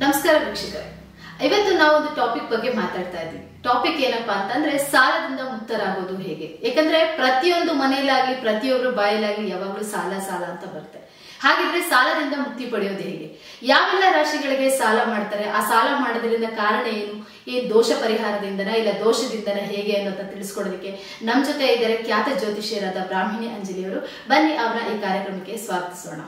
ನಮಸ್ಕಾರ ವೀಕ್ಷಕರೇ, ಇವತ್ತು ನಾವು ಒಂದು ಟಾಪಿಕ್ ಬಗ್ಗೆ ಮಾತಾಡ್ತಾ ಇದ್ದೀವಿ. ಟಾಪಿಕ್ ಏನಪ್ಪಾ ಅಂತಂದ್ರೆ ಸಾಲದಿಂದ ಮುಕ್ತರಾಗೋದು ಹೇಗೆ. ಯಾಕಂದ್ರೆ ಪ್ರತಿಯೊಂದು ಮನೆಯಲ್ಲಾಗ್ಲಿ ಪ್ರತಿಯೊಬ್ಬರು ಬಾಯಲ್ಲಾಗ್ಲಿ ಯಾವಾಗ್ಲೂ ಸಾಲ ಸಾಲ ಅಂತ ಬರುತ್ತೆ. ಹಾಗಿದ್ರೆ ಸಾಲದಿಂದ ಮುಕ್ತಿ ಪಡೆಯೋದು ಹೇಗೆ, ಯಾವೆಲ್ಲ ರಾಶಿಗಳಿಗೆ ಸಾಲ ಮಾಡ್ತಾರೆ, ಆ ಸಾಲ ಮಾಡೋದ್ರಿಂದ ಕಾರಣ ಏನು, ಈ ದೋಷ ಪರಿಹಾರದಿಂದನ ಇಲ್ಲ ದೋಷದಿಂದನ ಹೇಗೆ ಅನ್ನೋದನ್ನ ತಿಳಿಸ್ಕೊಡೋದಕ್ಕೆ ನಮ್ಮ ಜೊತೆ ಇದ್ದಾರೆ ಖ್ಯಾತ ಜ್ಯೋತಿಷ್ಯರಾದ ಬ್ರಾಹ್ಮಣಿ ಅಂಜಲಿ ಅವರು. ಬನ್ನಿ ಅವರ ಈ ಕಾರ್ಯಕ್ರಮಕ್ಕೆ ಸ್ವಾಗತಿಸೋಣ.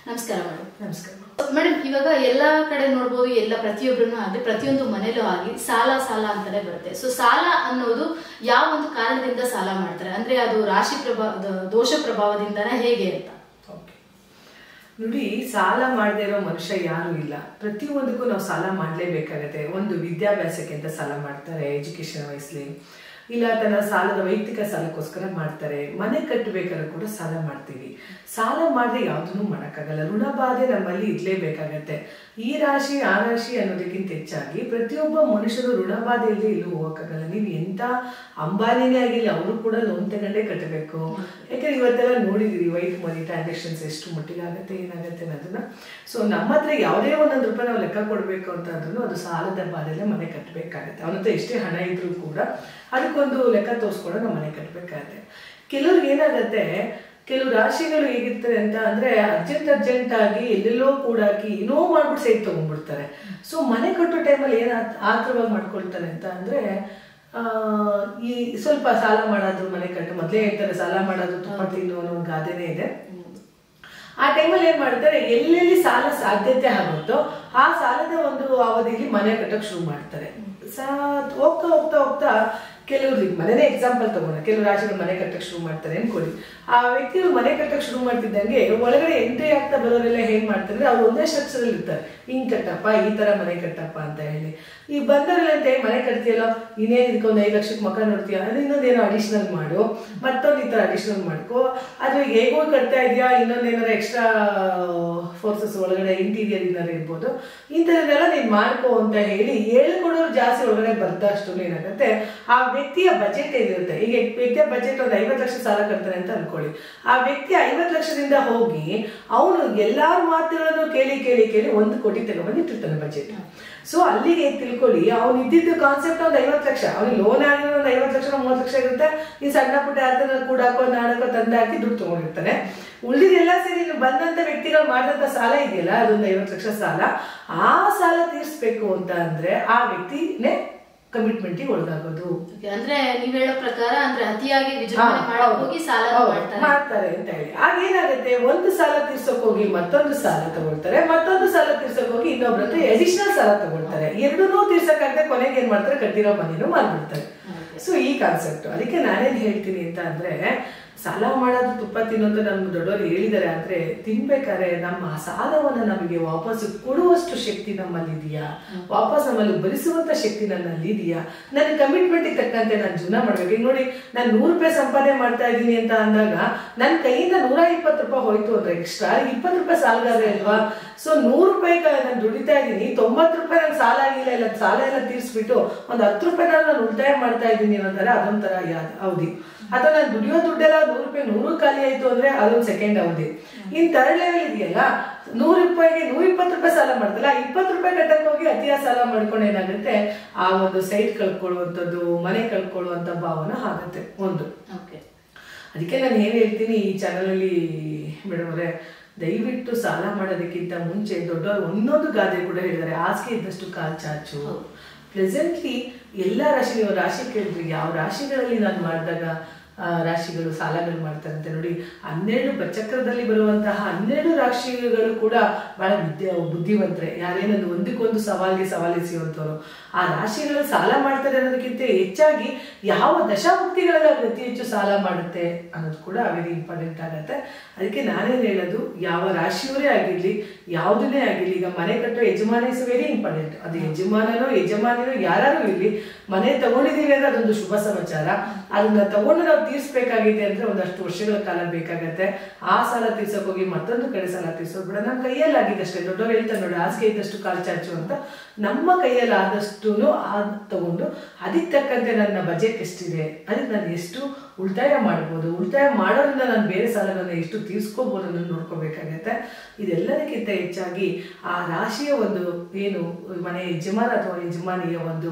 ನಮಸ್ಕಾರ ಮೇಡಮ್. ನಮಸ್ಕಾರ ಮೇಡಮ್. ಇವಾಗ ಎಲ್ಲಾ ಕಡೆ ನೋಡ್ಬೋದು, ಎಲ್ಲ ಪ್ರತಿಯೊಬ್ಬರನ್ನು ಆಗ್ಲಿ ಪ್ರತಿಯೊಂದು ಮನೇಲೂ ಆಗ್ಲಿ ಸಾಲ ಸಾಲ ಅಂತಾನೆ ಬರುತ್ತೆ. ಸೊ ಸಾಲ ಅನ್ನೋದು ಯಾವ ಒಂದು ಕಾರಣದಿಂದ ಸಾಲ ಮಾಡ್ತಾರೆ, ಅಂದ್ರೆ ಅದು ರಾಶಿ ದೋಷ ಪ್ರಭಾವದಿಂದನ ಹೇಗೆ ಅಂತ. ನೋಡಿ, ಸಾಲ ಮಾಡದೇ ಇರೋ ಮನುಷ್ಯ ಯಾರು ಇಲ್ಲ. ಪ್ರತಿಯೊಂದಕ್ಕೂ ನಾವು ಸಾಲ ಮಾಡಲೇಬೇಕಾಗತ್ತೆ. ಒಂದು ವಿದ್ಯಾಭ್ಯಾಸಕ್ಕೆ ಅಂತ ಸಾಲ ಮಾಡ್ತಾರೆ, ಎಜುಕೇಶನ್ ವಯಸ್ಸಲ್ಲಿ, ಇಲ್ಲ ತನ್ನ ಸಾಲದ ವೈಯಕ್ತಿಕ ಸಾಲಕ್ಕೋಸ್ಕರ ಮಾಡ್ತಾರೆ. ಮನೆ ಕಟ್ಟಬೇಕಾದ್ರೂ ಕೂಡ ಸಾಲ ಮಾಡ್ತೀವಿ. ಸಾಲ ಮಾಡದೆ ಯಾವುದನ್ನು ಮಾಡೋಕ್ಕಾಗಲ್ಲ. ಋಣಬಾಧೆ ನಮ್ಮಲ್ಲಿ ಇರಲೇಬೇಕಾಗತ್ತೆ. ಈ ರಾಶಿ ಆ ರಾಶಿ ಅನ್ನೋದಕ್ಕಿಂತ ಹೆಚ್ಚಾಗಿ ಪ್ರತಿಯೊಬ್ಬ ಮನುಷ್ಯರು ಋಣಬಾಧೆಯಲ್ಲಿ ಎಲ್ಲೂ ಹೋಗೋಕ್ಕಾಗಲ್ಲ. ನೀವು ಎಂಥ ಅಂಬಾನಿನೇ ಆಗಿಲ್ಲ, ಅವರು ಕೂಡ ಲೋನ್ ತಗೊಂಡೇ ಕಟ್ಟಬೇಕು. ಯಾಕಂದ್ರೆ ಇವತ್ತೆಲ್ಲ ನೋಡಿದಿರಿ ವೈಟ್ ಮನಿ ಟ್ರಾನ್ಸಾಕ್ಷನ್ಸ್ ಎಷ್ಟು ಮಟ್ಟಿಗೆ ಆಗುತ್ತೆ, ಏನಾಗುತ್ತೆ ಅನ್ನೋದನ್ನ. ಸೊ ನಮ್ಮ ಹತ್ರ ಯಾವುದೇ ಒಂದೊಂದು ರೂಪಾಯಿ ನಾವು ಲೆಕ್ಕ ಕೊಡಬೇಕು ಅಂತ ಅಂದ್ರೂ ಅದು ಸಾಲದ ಬಾಧೆಯಲ್ಲೇ ಮನೆ ಕಟ್ಟಬೇಕಾಗತ್ತೆ. ಅವನ ಹತ್ರ ಎಷ್ಟೇ ಹಣ ಇದ್ರೂ ಕೂಡ ಅದಕ್ಕೊಂದು ಲೆಕ್ಕ ತೋರಿಸ್ಕೊಂಡು ನಾವು ಮನೆ ಕಟ್ಟಬೇಕಾಗತ್ತೆ. ಕೆಲವ್ರಿಗೆ ಏನಾಗತ್ತೆ, ಕೆಲವು ರಾಶಿಗಳು ಹೇಗಿರ್ತಾರೆ ಅಂತ ಅಂದ್ರೆ ಅರ್ಜೆಂಟ್ ಆಗಿ ಎಲ್ಲೆಲ್ಲೋ ಕೂಡಾಕಿ ಏನೋ ಮಾಡ್ಬಿಟ್ಟು ಸೈಟ್ ತಗೊಂಡ್ಬಿಡ್ತಾರೆ. ಸೊ ಮನೆ ಕಟ್ಟೋ ಟೈಮಲ್ಲಿ ಏನ್ ಆತರವಾಗಿ ಮಾಡ್ಕೊಳ್ತಾರೆ ಅಂತ ಅಂದ್ರೆ ಈ ಸ್ವಲ್ಪ ಸಾಲ ಮಾಡೋದು ಮನೆ ಕಟ್ಟು ಮೊದಲೇ ಹೇಳ್ತಾರೆ, ಸಾಲ ಮಾಡೋದು ತುಪ್ಪ ತಿನ್ನು ಅನ್ನೋ ಒಂದು ಗಾದೆನೇ ಇದೆ. ಆ ಟೈಮಲ್ಲಿ ಏನ್ ಮಾಡ್ತಾರೆ, ಎಲ್ಲೆಲ್ಲಿ ಸಾಲ ಸಾಧ್ಯತೆ ಆಗುತ್ತೋ ಆ ಸಾಲದ ಒಂದು ಅವಧಿಯಲ್ಲಿ ಮನೆ ಕಟ್ಟೋಕೆ ಶುರು ಮಾಡ್ತಾರೆ. ಹೋಗ್ತಾ ಹೋಗ್ತಾ ಹೋಗ್ತಾ ಕೆಲವ್ರಿಗೆ ಮನೆನೇ ಎಕ್ಸಾಂಪಲ್ ತಗೋಣ, ಕೆಲವು ರಾಶಿಗಳು ಮನೆ ಕಟ್ಟಕ್ಕೆ ಶುರು ಮಾಡ್ತಾರೆ ಅನ್ಕೊಳ್ಳಿ. ಆ ವ್ಯಕ್ತಿಗಳು ಮನೆ ಕಟ್ಟಕ್ಕೆ ಶುರು ಮಾಡ್ತಿದ್ದಂಗೆ ಒಳಗಡೆ ಎಂಟ್ರಿ ಆಗ್ತಾ ಬರೋರೆಲ್ಲ ಏನ್ ಮಾಡ್ತಾರೆ, ಅವ್ರು ಒಂದೇ ಸ್ಟ್ರಕ್ಚರ್ ಇರ್ತಾರೆ. ಹಿಂಗ್ ಕಟ್ಟಪ್ಪ, ಈ ತರ ಮನೆ ಕಟ್ಟಪ್ಪ ಅಂತ ಹೇಳಿ. ಈ ಬಂದವರೆಲ್ಲ ಅಂತ ಮನೆ ಕಟ್ತೀಯಲ್ಲ, ಇನ್ನೇನ್ ಇದಕ್ಕೆ ಒಂದು 5 ಲಕ್ಷಕ್ಕೆ ಮಕ್ಕ ನೋಡ್ತೀಯ, ಅದು ಇನ್ನೊಂದೇನೋ ಅಡಿಷನಲ್ ಮಾಡು, ಮತ್ತೊಂದು ಈ ತರ ಅಡಿಷನಲ್ ಮಾಡ್ಕೋ, ಅದು ಹೇಗೋ ಕಟ್ತಾ ಇದೆಯಾ, ಇನ್ನೊಂದೇನಾರ ಎಕ್ಸ್ಟ್ರಾ ಫೋರ್ಸಸ್ ಒಳಗಡೆ ಇಂಟೀರಿಯರ್ ಏನಾರ ಇರ್ಬೋದು, ಇಂಥದನ್ನೆಲ್ಲ ನೀನ್ ಮಾಡ್ಕೋ ಅಂತ ಹೇಳಿ ಹೇಳ್ಕೊಡೋರು ಜಾಸ್ತಿ ಒಳಗಡೆ ಬರ್ತಾ ಅಷ್ಟು ಏನಾಗುತ್ತೆ, ಆ ವ್ಯಕ್ತಿಯ ಬಜೆಟ್ ಏನಿರುತ್ತೆ. ಈಗ ವ್ಯಕ್ತಿಯ ಬಜೆಟ್ ಒಂದು 50 ಲಕ್ಷ ಸಾಲ ಕಟ್ತಾನೆ ಅಂತ ಅನ್ಕೊಳ್ಳಿ. ಆ ವ್ಯಕ್ತಿ 50 ಲಕ್ಷದಿಂದ ಹೋಗಿ ಅವನು ಎಲ್ಲಾರ ಮಾತುಗಳನ್ನು ಕೇಳಿ ಕೇಳಿ ಕೇಳಿ 1 ಕೋಟಿ ತಗೊಂಡ್ಬಂದಿಟ್ಟಿರ್ತಾನೆ ಬಜೆಟ್. ಸೊ ಅಲ್ಲಿಗೆ ತಿಳ್ಕೊಳ್ಳಿ, ಅವ್ನು ಇದ್ದಿದ್ದು ಕಾನ್ಸೆಪ್ಟ್ ಒಂದು 50 ಲಕ್ಷ, ಅವ್ನಿಗೆ ಲೋನ್ ಆಗಿರೋ ಒಂದು 50 ಲಕ್ಷ 30 ಲಕ್ಷ ಇರುತ್ತೆ. ಈ ಸಣ್ಣ ಪುಟ್ಟ ಅದನ್ನ ಕೂಡಾಕೋ ನಾಡಕೋ ತಂದಾಕಿ ದುಡ್ಡು ತಗೊಂಡಿರ್ತಾನೆ. ಉಳಿದೆಲ್ಲ ಸೇರಿ ಬಂದಂತ ವ್ಯಕ್ತಿಗಳು ಮಾಡಿದಂತ ಸಾಲ ಇದೆಯಲ್ಲ, ಅದೊಂದು 50 ಲಕ್ಷ ಸಾಲ. ಆ ಸಾಲ ತೀರ್ಸ್ಬೇಕು ಅಂತ ಅಂದ್ರೆ ಆ ವ್ಯಕ್ತಿನೇ ಕಮಿಟ್ಮೆಂಟ್ ಒಳಗಾಗೋದು. ಅಂದ್ರೆ ನೀವ್ ಹೇಳೋ ಪ್ರಕಾರ ಅಂದ್ರೆ ಅತಿಯಾಗಿ ಹೋಗಿ ಸಾಲ ಮಾಡ್ತಾರೆ ಅಂತ ಹೇಳಿ. ಆಗ ಏನಾಗುತ್ತೆ, ಒಂದು ಸಾಲ ತೀರ್ಸೋಕ್ ಹೋಗಿ ಮತ್ತೊಂದು ಸಾಲ ತಗೊಳ್ತಾರೆ, ಮತ್ತೊಂದು ಸಾಲ ತೀರ್ಸೋಕ್ ಹೋಗಿ ಇನ್ನೊಬ್ರತ್ರ ಅಡಿಷನಲ್ ಸಾಲ ತಗೊಳ್ತಾರೆ. ಎರಡನ್ನೂ ತೀರ್ಸಕ್ಕಾಗದೆ ಕೊನೆಗೆ ಏನ್ ಮಾಡ್ತಾರೆ, ಕಟ್ಟಿರೋ ಮನೇನು ಮಾಡ್ಬಿಡ್ತಾರೆ. ಸೊ ಈ ಕಾನ್ಸೆಪ್ಟ್. ಅದಕ್ಕೆ ನಾನೇನ್ ಹೇಳ್ತೀನಿ ಅಂತ ಅಂದ್ರೆ, ಸಾಲ ಮಾಡೋದು ತುಪ್ಪ ತಿನ್ನೋದು ನಮ್ಮ ದೊಡ್ಡವರು ಹೇಳಿದ್ದಾರೆ. ಆದ್ರೆ ತಿನ್ಬೇಕಾದ್ರೆ ನಮ್ಮ ಸಾಲವನ್ನ ನಮಗೆ ವಾಪಸ್ ಕೊಡುವಷ್ಟು ಶಕ್ತಿ ನಮ್ಮಲ್ಲಿ ಇದೆಯಾ, ವಾಪಸ್ ನಮ್ಮಲ್ಲಿ ಭರಿಸುವಂತ ಶಕ್ತಿ ನನ್ನಲ್ಲಿ ಇದೆಯಾ, ನನ್ನ ಕಮಿಟ್ಮೆಂಟ್ ತಕ್ಕಂತೆ ನಾನು ಜೀವನ ಮಾಡ್ಬೇಕು. ಈಗ ನೋಡಿ, ನಾನು 100 ರೂಪಾಯಿ ಸಂಪಾದನೆ ಮಾಡ್ತಾ ಇದ್ದೀನಿ ಅಂತ ಅಂದಾಗ ನನ್ನ ಕೈಯಿಂದ 120 ರೂಪಾಯಿ ಹೋಯ್ತು ಅಂದ್ರೆ ಎಕ್ಸ್ಟ್ರಾ 20 ರೂಪಾಯಿ ಸಾಲಗಾರ ಅಲ್ವಾ. ಸೊ 100 ರೂಪಾಯಿ ನಾನು ದುಡಿತಾ ಇದ್ದೀನಿ, 90 ರೂಪಾಯಿ ನಂಗೆ ಸಾಲ ಆಗಿಲ್ಲ, ಇಲ್ಲ ಸಾಲ ಎಲ್ಲ ತೀರ್ಸ್ಬಿಟ್ಟು ಒಂದು 10 ರೂಪಾಯಿ ನಾನು ಉಳಿತಾಯ ಮಾಡ್ತಾ ಇದ್ದೀನಿ ಅನ್ನೋದಾರೆ ಅದೊಂಥರ ಅವಧಿ. ಅಥವಾ ನಾನು ದುಡಿಯೋ ದುಡ್ಡೆಲ್ಲ 100 ರೂಪಾಯಿ 100 ಖಾಲಿ ಆಯ್ತು ಅಂದ್ರೆ ಅದೊಂದು ಸೆಕೆಂಡ್ ಅವಧಿ. ಇನ್ ಥರ್ಡ್ ಲೆವೆಲ್ ಇದೆಯಲ್ಲ, 100 ರೂಪಾಯಿಗೆ 120 ರೂಪಾಯಿ ಸಾಲ ಮಾಡ್ತಲ್ಲ, 20 ರೂಪಾಯಿ ಕಟ್ಟಕ್ಕೆ ಹೋಗಿ ಅತಿಯಾದ ಸಾಲ ಮಾಡ್ಕೊಂಡು ಏನಾಗುತ್ತೆ, ಆ ಒಂದು ಸೈಟ್ ಕಳ್ಕೊಳ್ಳುವಂಥದ್ದು, ಮನೆ ಕಳ್ಕೊಳ್ಳುವಂತ ಭಾವನೆ ಆಗುತ್ತೆ ಒಂದು. ಅದಕ್ಕೆ ನಾನು ಏನ್ ಹೇಳ್ತೀನಿ ಈ ಚಾನಲ್ ಅಲ್ಲಿ ಮೇಡಮ್ ಅವರೇ, ದಯವಿಟ್ಟು ಸಾಲ ಮಾಡೋದಕ್ಕಿಂತ ಮುಂಚೆ ದೊಡ್ಡವರು ಒಂದೊಂದು ಗಾದೆ ಕೂಡ ಹೇಳಿದ್ದಾರೆ, ಹಾಸಿಗೆ ಇದ್ದಷ್ಟು ಕಾಲ್ ಚಾಚು. ಪ್ರೆಸೆಂಟ್ಲಿ ಎಲ್ಲ ರಾಶಿ, ನೀವು ರಾಶಿ ಕೇಳಿದ್ರಿ, ಯಾವ ರಾಶಿಗಳಲ್ಲಿ ನಾನು ಮಾಡಿದಾಗ ರಾಶಿಗಳು ಸಾಲಗಳು ಮಾಡ್ತಾರಂತೆ ನೋಡಿ. 12 ಬಚಕ್ರದಲ್ಲಿ ಬರುವಂತಹ 12 ರಾಶಿಗಳು ಕೂಡ ಬಹಳ ಬುದ್ಧಿವಂತರೆ. ಯಾರೇನೊಂದು ಒಂದಕ್ಕೊಂದು ಸವಾಲಿಸುವಂತವ್ರು. ಆ ರಾಶಿಗಳು ಸಾಲ ಮಾಡ್ತಾರೆ ಅನ್ನೋದಕ್ಕಿಂತ ಹೆಚ್ಚಾಗಿ ಯಾವ ದಶಾಭುಕ್ತಿಗಳೆಲ್ಲ ಅತಿ ಹೆಚ್ಚು ಸಾಲ ಮಾಡುತ್ತೆ ಅನ್ನೋದು ಕೂಡ ವೆರಿ ಇಂಪಾರ್ಟೆಂಟ್ ಆಗತ್ತೆ. ಅದಕ್ಕೆ ನಾನೇನು ಹೇಳೋದು, ಯಾವ ರಾಶಿಯವರೇ ಆಗಿರ್ಲಿ, ಯಾವುದನ್ನೇ ಆಗಿರ್ಲಿ, ಈಗ ಮನೆ ಕಟ್ಟೋ ಯಜಮಾನ ಇಸ್ ವೆರಿ ಇಂಪಾರ್ಟೆಂಟ್. ಅದು ಯಜಮಾನಿನೋ ಯಾರು ಇರ್ಲಿ, ಮನೆ ತಗೊಂಡಿದೀವಿ ಅಂದ್ರೆ ಅದೊಂದು ಶುಭ ಸಮಾಚಾರ. ಅದನ್ನ ತಗೊಂಡು ನಾವು ತೀರ್ಸ್ಬೇಕಾಗಿದೆ ಅಂದ್ರೆ ಒಂದಷ್ಟು ವರ್ಷಗಳ ಕಾಲ ಬೇಕಾಗತ್ತೆ. ಆ ಸಾಲ ತೀರ್ಸಕ್ ಹೋಗಿ ಮತ್ತೊಂದು ಕಡೆ ಸಾಲ ತೀರ್ಸೋದು ಬೇಡ. ನಮ್ಮ ಕೈಯಲ್ಲಿ ಆಗಿದ್ದಷ್ಟೇ, ದೊಡ್ಡವ್ರು ಹೇಳ್ತಾರೆ ನೋಡಿ, ಹಾಸಿಗೆ ಇದ್ದಷ್ಟು ಕಾಲ್ ಚಾಚು ಅಂತ. ನಮ್ಮ ಕೈಯಲ್ಲಿ ಆದಷ್ಟು ತಗೊಂಡು ಅದಕ್ಕೆ ತಕ್ಕಂತೆ ನನ್ನ ಬಜೆಟ್ ಎಷ್ಟಿದೆ, ಅದಕ್ಕೆ ನಾನು ಎಷ್ಟು ಉಳಿತಾಯ ಮಾಡ್ಬೋದು. ಉಳಿತಾಯ ಮಾಡೋದ್ರಿಂದ ನಾನು ಬೇರೆ ಸಾಲಗಳನ್ನ ಎಷ್ಟು ತೀರ್ಸ್ಕೋಬೋದು ಅನ್ನೋದು ನೋಡ್ಕೋಬೇಕಾಗತ್ತೆ. ಇದೆಲ್ಲದಕ್ಕಿಂತ ಹೆಚ್ಚಾಗಿ ಆ ರಾಶಿಯ ಒಂದು ಏನು ಮನೆ ಯಜಮಾನ ಅಥವಾ ಯಜಮಾನಿಯ ಒಂದು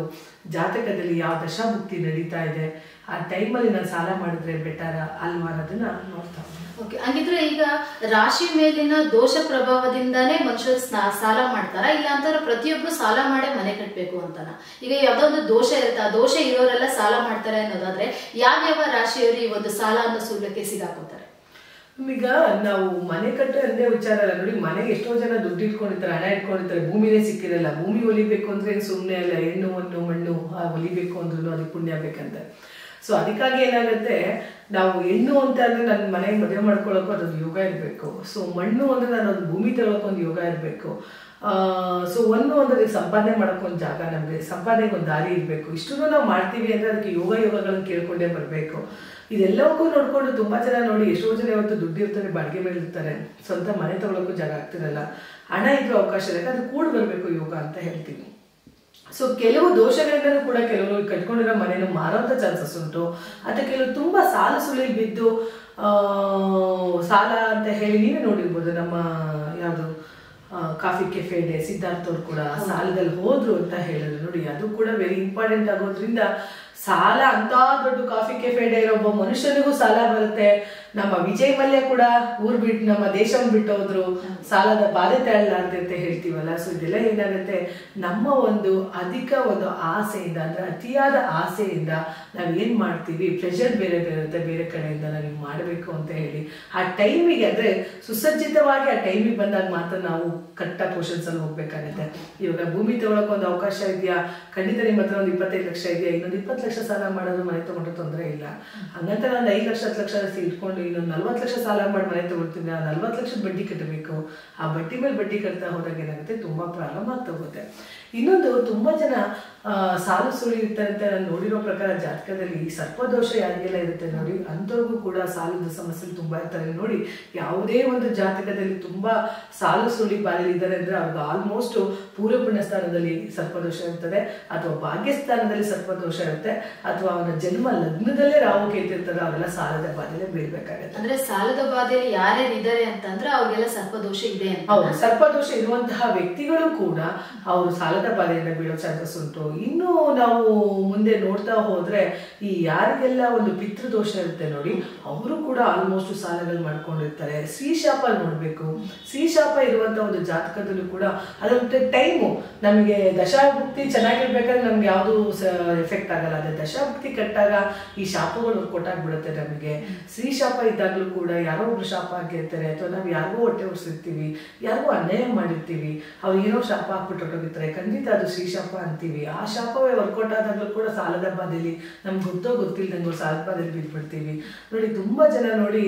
ಜಾತಕದಲ್ಲಿ ಯಾವ ದಶಾಭುಕ್ತಿ ನಡೀತಾ ಇದೆ, ಆ ಟೈಮಲ್ಲಿ ನಾನು ಸಾಲ ಮಾಡಿದ್ರೆ ಬೆಟರ ಅಲ್ವಾ ಅನ್ನೋದನ್ನ ನೋಡ್ತಾ. ಓಕೆ, ಹಾಗಿದ್ರೆ ಈಗ ರಾಶಿ ಮೇಲಿನ ದೋಷ ಪ್ರಭಾವದಿಂದಾನೇ ಮನುಷ್ಯರು ಸಾಲ ಮಾಡ್ತಾರ, ಇಲ್ಲ ಅಂತಂದ್ರೆ ಪ್ರತಿಯೊಬ್ರು ಸಾಲ ಮಾಡೇ ಮನೆ ಕಟ್ಟಬೇಕು ಅಂತನ? ಈಗ ಯಾವ್ದೋ ಒಂದು ದೋಷ ಇರುತ್ತೆ, ಆ ದೋಷ ಇರೋರೆಲ್ಲ ಸಾಲ ಮಾಡ್ತಾರೆ ಅನ್ನೋದಾದ್ರೆ ಯಾವ ರಾಶಿಯವರು ಈ ಒಂದು ಸಾಲ ಅನ್ನೋ ಸೂಲಕ್ಕೆ ಸಿಗಾಕೋತಾರೆ? ಈಗ ನಾವು ಮನೆ ಕಟ್ಟೋ ಅಂದೇ ವಿಚಾರ ಅಲ್ಲ ನೋಡಿ. ಮನೆಗೆ ಎಷ್ಟೋ ಜನ ದುಡ್ಡು ಇಟ್ಕೊಂಡಿರ್ತಾರೆ, ಹಣ ಇಟ್ಕೊಂಡಿರ್ತಾರೆ, ಭೂಮಿನೇ ಸಿಕ್ಕಿರಲ್ಲ. ಭೂಮಿ ಹೊಲಿಬೇಕು ಅಂದ್ರೆ ಸುಮ್ಮನೆ ಅಲ್ಲ, ಹೆಣ್ಣು ಒಂದು ಮಣ್ಣು ಹೊಲಿಬೇಕು ಅಂದ್ರೂ ಅದಕ್ಕೆ ಪುಣ್ಯ ಬೇಕಂತ. ಸೊ ಅದಕ್ಕಾಗಿ ಏನಾಗುತ್ತೆ, ನಾವು ಹೆಣ್ಣು ಅಂತ ಅಂದ್ರೆ ನನ್ನ ಮನೆಗೆ ಮದುವೆ ಮಾಡ್ಕೊಳ್ಳೋಕ್ಕೂ ಅದೊಂದು ಯೋಗ ಇರಬೇಕು. ಸೊ ಮಣ್ಣು ಅಂದ್ರೆ ನಾನು ಒಂದು ಭೂಮಿ ತಗೊಳಕ್ಕೆ ಒಂದು ಯೋಗ ಇರಬೇಕು. ಸೊ ಒಂದು ಅಂದ್ರೆ ಸಂಪಾದನೆ ಮಾಡೋಕೆ ಒಂದು ಜಾಗ, ನಮಗೆ ಸಂಪಾದನೆಗೆ ಒಂದು ದಾರಿ ಇರಬೇಕು. ಇಷ್ಟನ್ನು ನಾವು ಮಾಡ್ತೀವಿ ಅಂದ್ರೆ ಅದಕ್ಕೆ ಯೋಗಗಳನ್ನು ಕೇಳ್ಕೊಂಡೇ ಬರಬೇಕು. ಇದೆಲ್ಲವಕ್ಕೂ ನೋಡ್ಕೊಂಡು ತುಂಬಾ ಜನ ನೋಡಿ, ಎಷ್ಟೋ ಜನ ಇವತ್ತು ದುಡ್ಡು ಇರ್ತಾರೆ, ಬಾಡಿಗೆ ಮೇಲೆ ಇರ್ತಾರೆ, ಸ್ವಂತ ಮನೆ ತಗೊಳಕ್ಕೂ ಜಾಗ ಆಗ್ತಿರಲ್ಲ. ಹಣ ಇದ್ರೂ ಅವಕಾಶ ಇರಲ್ಲ, ಅದು ಕೂಡ ಬರಬೇಕು ಯೋಗ ಅಂತ ಹೇಳ್ತೀವಿ. ಸೊ ಕೆಲವು ದೋಷಗಳಿಂದಲೂ ಕೂಡ ಕೆಲವರು ಕಟ್ಕೊಂಡಿರೋ ಮನೆಯನ್ನು ಮಾರೋಂಥ ಚಾನ್ಸಸ್ ಉಂಟು. ಅಥವಾ ಕೆಲವರು ತುಂಬಾ ಸಾಲ ಸುಳಿಲ್ ಬಿದ್ದು ಸಾಲ ಅಂತ ಹೇಳಿ ನೀವೇ ನೋಡಿರ್ಬೋದು. ನಮ್ಮ ಯಾವುದು ಕಾಫಿ ಕೆಫೆ ಡೇ ಸಿದ್ಧಾರ್ಥ ಅವ್ರು ಕೂಡ ಸಾಲದಲ್ಲಿ ಹೋದ್ರು ಅಂತ ಹೇಳಿದ್ರು ನೋಡಿ. ಅದು ಕೂಡ ವೆರಿ ಇಂಪಾರ್ಟೆಂಟ್ ಆಗೋದ್ರಿಂದ ಸಾಲ ಅಂತ ದೊಡ್ಡ ಕಾಫಿ ಕೆಫೆ ಡೇ ಇರೋ ಒಬ್ಬ ಮನುಷ್ಯನಿಗೂ ಸಾಲ ಬರುತ್ತೆ. ನಮ್ಮ ವಿಜಯ್ ಮಲ್ಯ ಕೂಡ ಊರ್ ಬಿಟ್ಟು ನಮ್ಮ ದೇಶವನ್ನು ಬಿಟ್ಟು ಹೋದ್ರು, ಸಾಲದ ಬಾಧೆ ತಾಳಲಾರ್ದೆ ಅಂತ ಹೇಳ್ತೀವಲ್ಲ. ಸೊ ಇದೆಲ್ಲ ಏನಾಗುತ್ತೆ, ನಮ್ಮ ಒಂದು ಅಧಿಕ ಒಂದು ಆಸೆಯಿಂದ ಅಂದ್ರೆ ಅತಿಯಾದ ಆಸೆಯಿಂದ ನಾವ್ ಏನ್ ಮಾಡ್ತೀವಿ, ಪ್ರೆಷರ್ ಬೇರೆ ಇರುತ್ತೆ ಬೇರೆ ಕಡೆಯಿಂದ ನಾವ್ ಮಾಡಬೇಕು ಅಂತ ಹೇಳಿ ಆ ಟೈಮಿಗೆ ಅಂದ್ರೆ ಸುಸಜ್ಜಿತವಾಗಿ ಆ ಟೈಮಿಗೆ ಬಂದಾಗ ಮಾತ್ರ ನಾವು ಕರೆಕ್ಟ್ ಪೋರ್ಷನ್ಸ್ ಅಲ್ಲಿ ಹೋಗ್ಬೇಕಾಗತ್ತೆ. ಇವಾಗ ಭೂಮಿ ತಗೊಳಕ್ ಒಂದು ಅವಕಾಶ ಇದೆಯಾ, ಖಂಡಿತ ನಿಮ್ಮ ಹತ್ರ ಒಂದು 25 ಲಕ್ಷ ಇದೆಯಾ, ಇನ್ನೊಂದು 20 ಲಕ್ಷ ಸಾಲ ಮಾಡೋದು ಮನೆ ತಗೊಂಡ್ರೆ ತೊಂದರೆ ಇಲ್ಲ. ಹಂಗಂತ ನಾನು 5 ಲಕ್ಷ 10 ಲಕ್ಷ ಇಟ್ಕೊಂಡು ಇನ್ನೊಂದು 40 ಲಕ್ಷ ಸಾಲ ಮಾಡಿ ಮನೆ ತಗೊಳ್ತೀನಿ, 40 ಲಕ್ಷದ ಬಡ್ಡಿ ಕಟ್ಟಬೇಕು. ಆ ಬಡ್ಡಿ ಮೇಲೆ ಬಡ್ಡಿ ಕಟ್ತಾ ಹೋದಾಗ ಏನಾಗುತ್ತೆ, ತುಂಬಾ ಪ್ರಾಬ್ಲಮ್ ಆಗ್ತಾ ಹೋಗುತ್ತೆ. ಇನ್ನೊಂದು ತುಂಬಾ ಜನ ಸಾಲ ಸುಳಿ ಇರ್ತಾರೆ ಅಂತ ನಾನು ನೋಡಿರೋ ಪ್ರಕಾರ ಜಾತಕದಲ್ಲಿ ಸರ್ಪದೋಷ ಯಾರಿಗೆಲ್ಲ ಇರುತ್ತೆ ನೋಡಿ, ಅಂಥವ್ರಿಗೂ ಕೂಡ ಸಾಲದ ಸಮಸ್ಯೆ ತುಂಬಾ ಇರ್ತಾರೆ ನೋಡಿ. ಯಾವುದೇ ಒಂದು ಜಾತಕದಲ್ಲಿ ತುಂಬಾ ಸಾಲ ಸುಳಿ ಬಾಯಲ್ಲಿ ಇದ್ದಾರೆ ಅಂದ್ರೆ ಅವ್ರಿಗೆ ಆಲ್ಮೋಸ್ಟ್ ಪೂರ್ವ ಪುಣ್ಯ ಸ್ಥಾನದಲ್ಲಿ ಸರ್ಪದೋಷ ಇರ್ತದೆ, ಅಥವಾ ಭಾಗ್ಯಸ್ಥಾನದಲ್ಲಿ ಸರ್ಪದೋಷ ಇರುತ್ತೆ, ಅಥವಾ ಅವನ ಜನ್ಮ ಲಗ್ನದಲ್ಲೇ ರಾಹು ಕೇತು ಇರ್ತಾರೆ, ಅವೆಲ್ಲ ಸಾಲದ ಬಾಧೆಲೆ ಬೀಳ್ಬೇಕಾಗತ್ತೆ. ಅಂದ್ರೆ ಸಾಲದ ಬಾಧೆಯಲ್ಲಿ ಯಾರ್ಯಾರು ಇದ್ದಾರೆ ಅಂತಂದ್ರೆ ಅವ್ರಿಗೆಲ್ಲ ಸರ್ಪದೋಷ ಇದೆ ಅಂತ. ಹೌದು, ಸರ್ಪದೋಷ ಇರುವಂತಹ ವ್ಯಕ್ತಿಗಳು ಕೂಡ ಅವರು ಸಾಲದ ಬಾಧೆಯಿಂದ ಬೀಳೋ ಚಾನ್ಸಸ್ ಉಂಟು. ಇನ್ನು ನಾವು ಮುಂದೆ ನೋಡ್ತಾ ಹೋದ್ರೆ ಈ ಯಾರಿಗೆಲ್ಲ ಒಂದು ಪಿತೃದೋಷ ಇರುತ್ತೆ ನೋಡಿ, ಅವರು ಕೂಡ ಆಲ್ಮೋಸ್ಟ್ ಸಾಲಗಳು ಮಾಡ್ಕೊಂಡಿರ್ತಾರೆ. ಶ್ರೀಶಾಪ ನೋಡ್ಬೇಕು. ಶ್ರೀಶಾಪ ಇರುವಂತ ಒಂದು ಜಾತಕದಲ್ಲೂ ಕೂಡ ಅದೊಂದು ಟೈಮು, ನಮಗೆ ದಶಾಭುಕ್ತಿ ಚೆನ್ನಾಗಿರ್ಬೇಕಾದ್ರೆ ನಮ್ಗೆ ಯಾವ್ದು ಎಫೆಕ್ಟ್ ಆಗಲ್ಲ. ಅದೇ ದಶಾಭುಕ್ತಿ ಕಟ್ಟಾಗ ಈ ಶಾಪಗಳು ಕೊಟ್ಟಾಗ್ಬಿಡುತ್ತೆ ನಮಗೆ. ಶ್ರೀಶಾಪ ಇದ್ದಾಗಲೂ ಕೂಡ ಯಾರೋ ಒಬ್ರು ಶಾಪ ಆಗಿರ್ತಾರೆ, ಅಥವಾ ನಾವು ಯಾರಿಗೋ ಹೊಟ್ಟೆ ಹೊರಿಸಿರ್ತೀವಿ, ಯಾರಿಗೋ ಅನ್ಯಾಯ ಮಾಡಿರ್ತೀವಿ, ಅವ್ರು ಏನೋ ಶಾಪ ಹಾಕ್ಬಿಟ್ಟು ಹೊಟ್ಟೋಗಿರ್ತಾರೆ, ಖಂಡಿತ ಅದು ಶ್ರೀಶಾಪ ಅಂತೀವಿ. ಆ ಶಾಪವೇ ವರ್ಕೌಟ್ ಆದಾಗಲೂ ಕೂಡ ಸಾಲದ ಬಾಧೆಯಲ್ಲಿ ನಮ್ಗೆ ಗೊತ್ತಿಲ್ದಂಗೆ ಸಾಲದ ಬಾಧೆಯಲ್ಲಿ ಬಿದ್ಬಿಡ್ತೀವಿ ನೋಡಿ. ತುಂಬಾ ಜನ ನೋಡಿ